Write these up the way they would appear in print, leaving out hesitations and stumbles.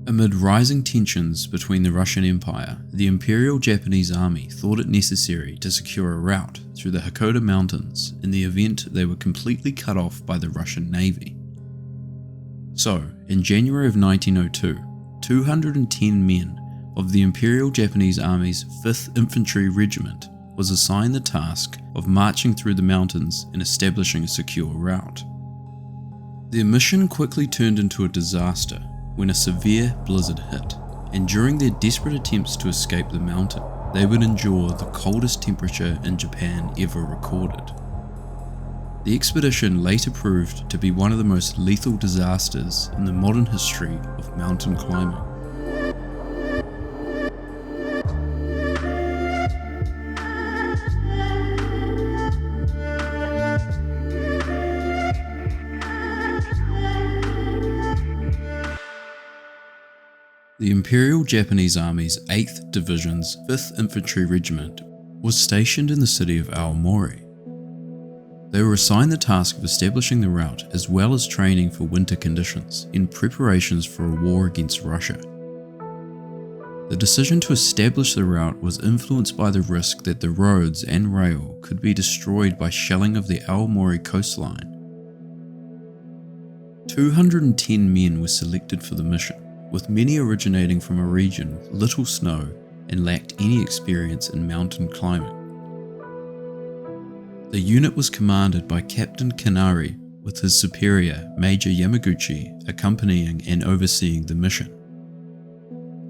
Amid rising tensions between the Russian Empire, the Imperial Japanese Army thought it necessary to secure a route through the Hakkoda Mountains in the event they were completely cut off by the Russian Navy. So, in January of 1902, 210 men of the Imperial Japanese Army's 5th Infantry Regiment was assigned the task of marching through the mountains and establishing a secure route. Their mission quickly turned into a disaster when a severe blizzard hit, and during their desperate attempts to escape the mountain, they would endure the coldest temperature in Japan ever recorded. The expedition later proved to be one of the most lethal disasters in the modern history of mountain climbing. The Imperial Japanese Army's 8th Division's 5th Infantry Regiment was stationed in the city of Aomori. They were assigned the task of establishing the route as well as training for winter conditions in preparations for a war against Russia. The decision to establish the route was influenced by the risk that the roads and rail could be destroyed by shelling of the Aomori coastline. 210 men were selected for the mission, with many originating from a region with little snow and lacked any experience in mountain climbing. The unit was commanded by Captain Kanari, with his superior, Major Yamaguchi, accompanying and overseeing the mission.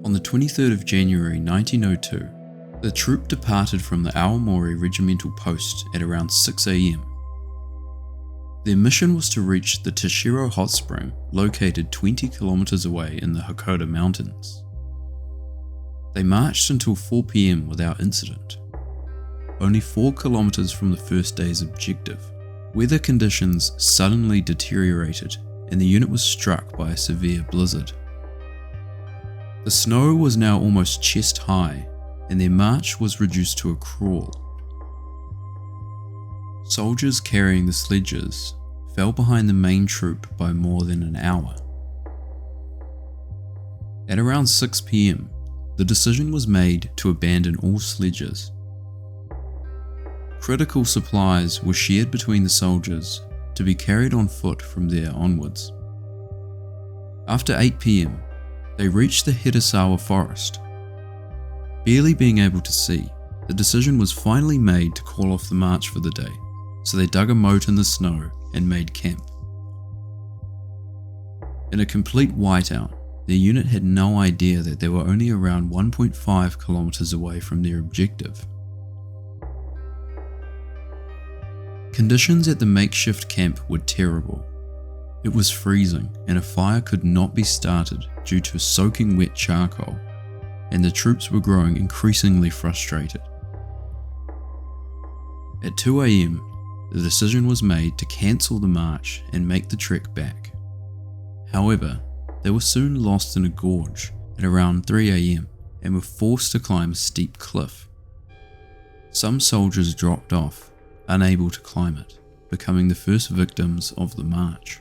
On the 23rd of January 1902, the troop departed from the Aomori regimental post at around 6 AM. Their mission was to reach the Tashiro hot spring, located 20 kilometers away in the Hakkoda Mountains. They marched until 4 PM without incident. Only 4 kilometers from the first day's objective, weather conditions suddenly deteriorated and the unit was struck by a severe blizzard. The snow was now almost chest high and their march was reduced to a crawl. Soldiers carrying the sledges fell behind the main troop by more than an hour. At around 6 PM, the decision was made to abandon all sledges. Critical supplies were shared between the soldiers to be carried on foot from there onwards. After 8 PM, they reached the Hirasawa forest. Barely being able to see, the decision was finally made to call off the march for the day, so they dug a moat in the snow and made camp. In a complete whiteout, their unit had no idea that they were only around 1.5 kilometers away from their objective. Conditions at the makeshift camp were terrible. It was freezing and a fire could not be started due to soaking wet charcoal, and the troops were growing increasingly frustrated. At 2 AM, the decision was made to cancel the march and make the trek back. However, they were soon lost in a gorge at around 3 AM and were forced to climb a steep cliff. Some soldiers dropped off, unable to climb it, becoming the first victims of the march.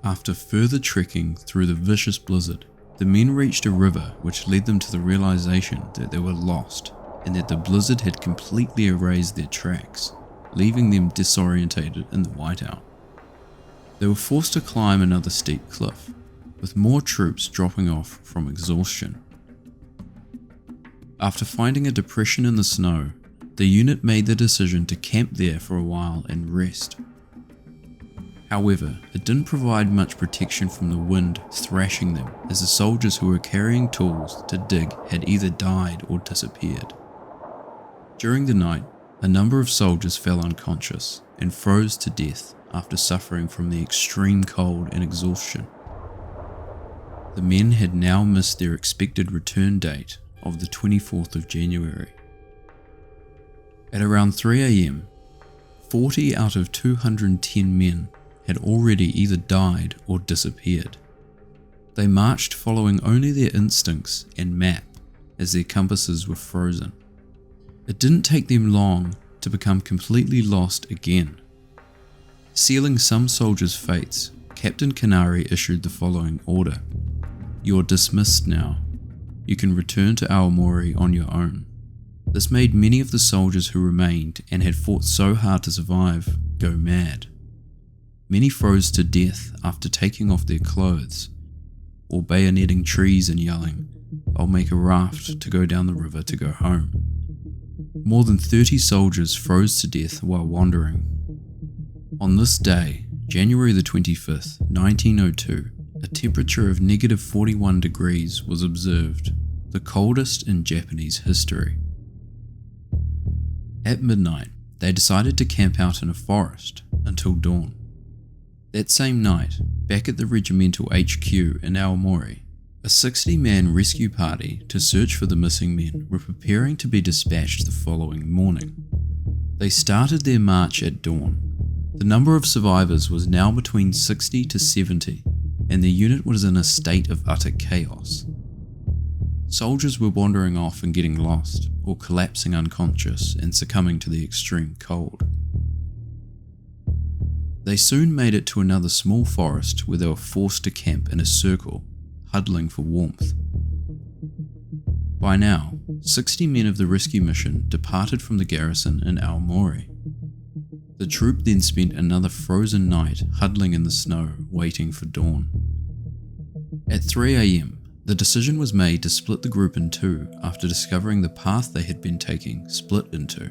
After further trekking through the vicious blizzard, the men reached a river which led them to the realization that they were lost and that the blizzard had completely erased their tracks, leaving them disorientated in the whiteout. They were forced to climb another steep cliff, with more troops dropping off from exhaustion. After finding a depression in the snow, the unit made the decision to camp there for a while and rest. However, it didn't provide much protection from the wind thrashing them, as the soldiers who were carrying tools to dig had either died or disappeared. During the night, a number of soldiers fell unconscious and froze to death after suffering from the extreme cold and exhaustion. The men had now missed their expected return date of the 24th of January. At around 3 AM, 40 out of 210 men had already either died or disappeared. They marched following only their instincts and map as their compasses were frozen. It didn't take them long to become completely lost again. Sealing some soldiers' fates, Captain Kanari issued the following order: "You're dismissed now. You can return to Aomori on your own." This made many of the soldiers who remained and had fought so hard to survive go mad. Many froze to death after taking off their clothes, or bayoneting trees and yelling, "I'll make a raft to go down the river to go home." More than 30 soldiers froze to death while wandering. On this day, January the 25th, 1902, a temperature of -41 degrees was observed, the coldest in Japanese history. At midnight, they decided to camp out in a forest until dawn. That same night, back at the regimental HQ in Aomori, a 60-man rescue party to search for the missing men were preparing to be dispatched the following morning. They started their march at dawn. The number of survivors was now between 60 to 70, and the unit was in a state of utter chaos. Soldiers were wandering off and getting lost, or collapsing unconscious and succumbing to the extreme cold. They soon made it to another small forest where they were forced to camp in a circle, huddling for warmth. By now, 60 men of the rescue mission departed from the garrison in Aomori. The troop then spent another frozen night huddling in the snow, waiting for dawn. At 3 AM, the decision was made to split the group in two after discovering the path they had been taking split in two.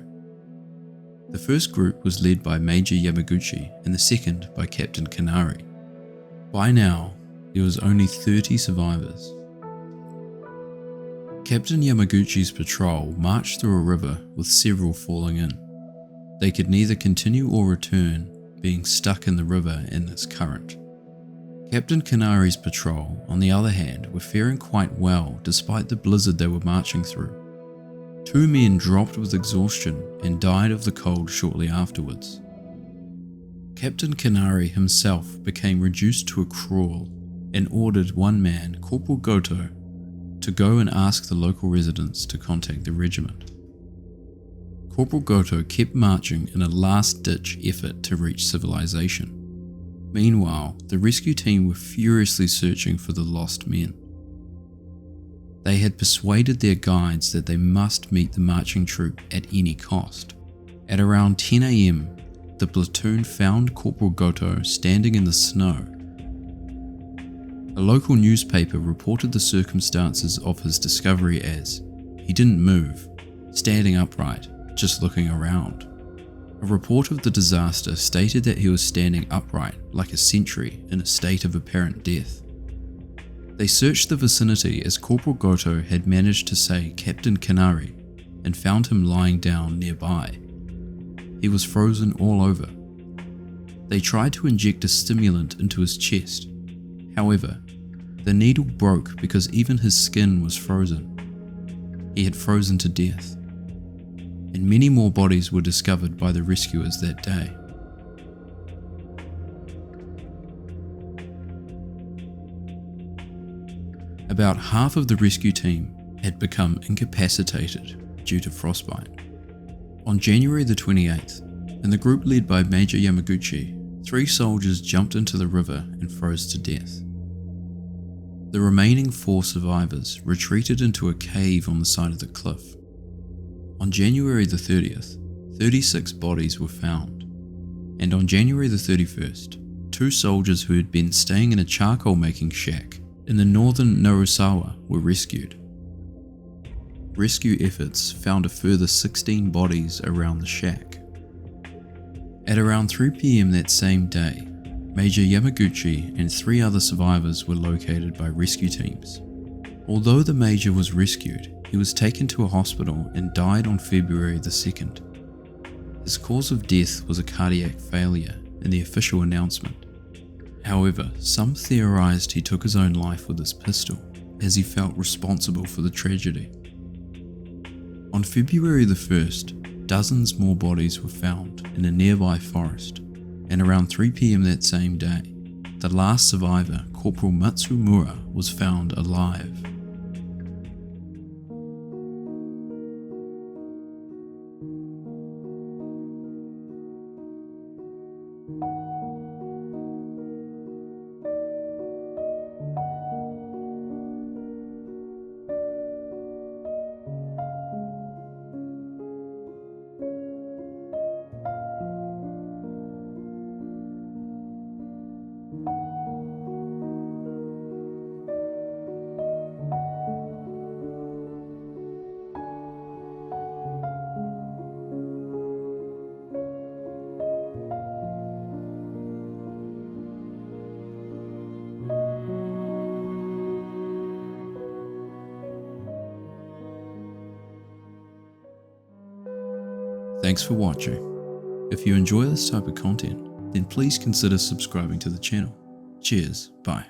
The first group was led by Major Yamaguchi and the second by Captain Kanari. By now, there was only 30 survivors. Captain Yamaguchi's patrol marched through a river with several falling in. They could neither continue or return, being stuck in the river in its current. Captain Kanari's patrol, on the other hand, were faring quite well despite the blizzard they were marching through. 2 men dropped with exhaustion and died of the cold shortly afterwards. Captain Kanari himself became reduced to a crawl and ordered one man, Corporal Goto, to go and ask the local residents to contact the regiment. Corporal Goto kept marching in a last-ditch effort to reach civilization. Meanwhile, the rescue team were furiously searching for the lost men. They had persuaded their guides that they must meet the marching troop at any cost. At around 10 AM, the platoon found Corporal Goto standing in the snow. A local newspaper reported the circumstances of his discovery as, he didn't move, standing upright, just looking around. A report of the disaster stated that he was standing upright like a sentry in a state of apparent death. They searched the vicinity as Corporal Goto had managed to say Captain Kanari and found him lying down nearby. He was frozen all over. They tried to inject a stimulant into his chest. However, the needle broke because even his skin was frozen. He had frozen to death. And many more bodies were discovered by the rescuers that day. About half of the rescue team had become incapacitated due to frostbite. On January the 28th, in the group led by Major Yamaguchi, 3 soldiers jumped into the river and froze to death. The remaining 4 survivors retreated into a cave on the side of the cliff. On January the 30th, 36 bodies were found, and on January the 31st, 2 soldiers who had been staying in a charcoal making shack in the northern Narusawa were rescued. Rescue efforts found a further 16 bodies around the shack. At around 3 PM that same day, Major Yamaguchi and 3 other survivors were located by rescue teams. Although the major was rescued, he was taken to a hospital and died on February the 2nd. His cause of death was a cardiac failure in the official announcement. However, some theorized he took his own life with his pistol, as he felt responsible for the tragedy. On February the 1st, dozens more bodies were found in a nearby forest, and around 3 PM that same day, the last survivor, Corporal Matsumura, was found alive. Thanks for watching. If you enjoy this type of content, then please consider subscribing to the channel. Cheers, bye.